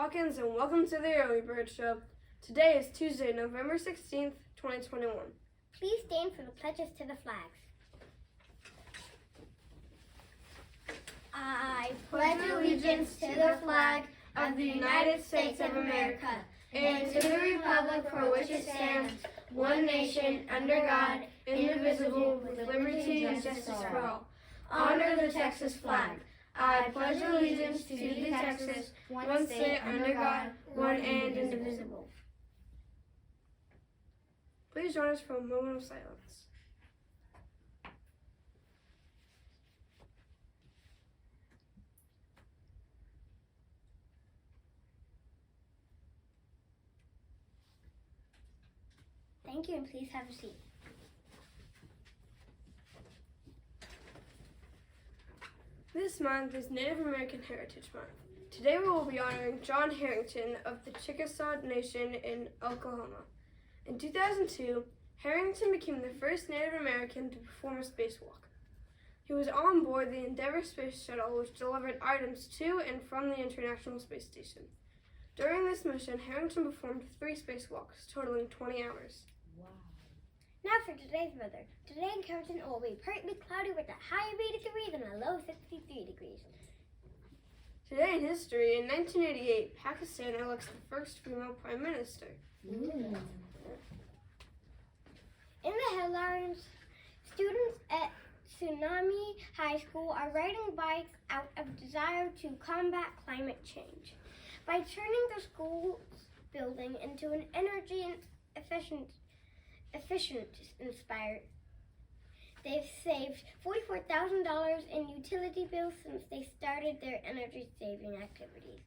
Falcons, and welcome to the Early Bird Show. Today is Tuesday, November 16th, 2021. Please stand for the pledges to the flags. I pledge allegiance to the flag of the United States of America and to the republic for which it stands, one nation, under God, indivisible, with liberty and justice for all. Honor the Texas flag. I pledge allegiance to the Texas, one state under God, one and indivisible. Please join us for a moment of silence. Thank you, and please have a seat. This month is Native American Heritage Month. Today we will be honoring John Harrington of the Chickasaw Nation in Oklahoma. In 2002, Harrington became the first Native American to perform a spacewalk. He was on board the Endeavour space shuttle, which delivered items to and from the International Space Station. During this mission, Harrington performed 3 spacewalks, totaling 20 hours. Wow. Now for today's weather. Today in Carrollton it will be partly cloudy with a high of 80 degrees and a low of 63 degrees. Today in history, in 1988, Pakistan elects the first female prime minister. In the headlines, students at Tsunami High School are riding bikes out of desire to combat climate change. By turning the school's building into an energy and efficient inspired, they've saved $44,000 in utility bills since they started their energy saving activities.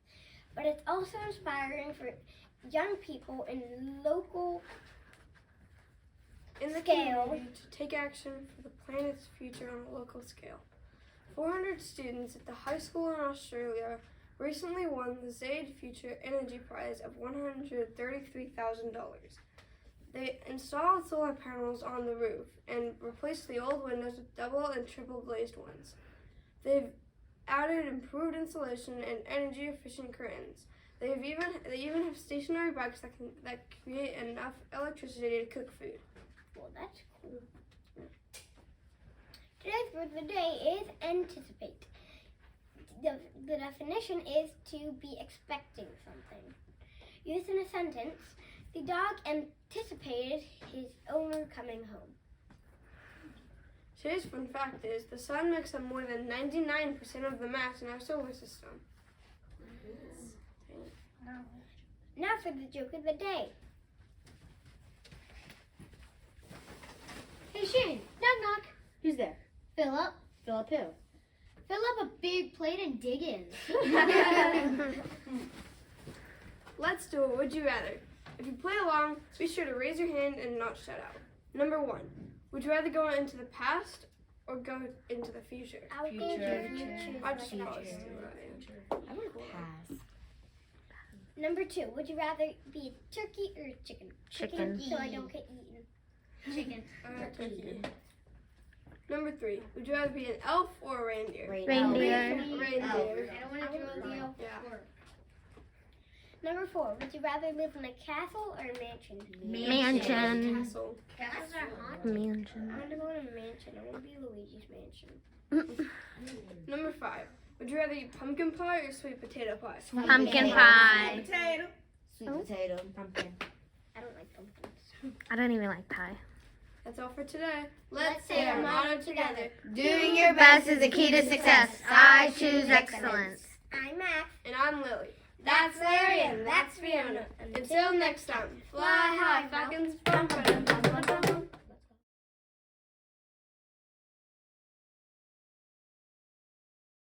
But it's also inspiring for young people in local community to take action for the planet's future on a local scale. 400 students at the high school in Australia recently won the Zaid Future Energy Prize of $133,000. They installed solar panels on the roof and replaced the old windows with double and triple glazed ones. They've added improved insulation and energy efficient curtains. They even have stationary bikes that create enough electricity to cook food. Well, that's cool. Today's word of the day is anticipate. The definition is to be expecting something. Used in a sentence, the dog anticipated his owner coming home. Today's fun fact is the sun makes up more than 99% of the mass in our solar system. Now for the joke of the day. Hey Shane, knock knock. Who's there? Philip. Philip who? Fill up a big plate and dig in. Let's do a Would You Rather. If you play along, be sure to raise your hand and not shout out. Number 1. Would you rather go into the past or go into the future? I would go to the future. I just paused. I would pass. Number 2. Would you rather be a turkey or a chicken? Chicken. So I don't get eaten. Chicken. Turkey. Number 3. Would you rather be an elf or a reindeer? Reindeer. Reindeer. I don't want to draw the elf. Yeah. Number 4. Would you rather live in a castle or a mansion? Mansion. Castle. Castles are hot. Mansion. I want to go in a mansion. I want to be Luigi's mansion. Number 5. Would you rather eat pumpkin pie or sweet potato pie? Pumpkin pie. Sweet potato, pumpkin. I don't like pumpkins. I don't even like pie. That's all for today. Let's say our motto together. Doing your best is the key to success. I choose excellence. I'm Max. And I'm Lily. That's Larry and that's Fiona. Until next time, fly high, Falcons.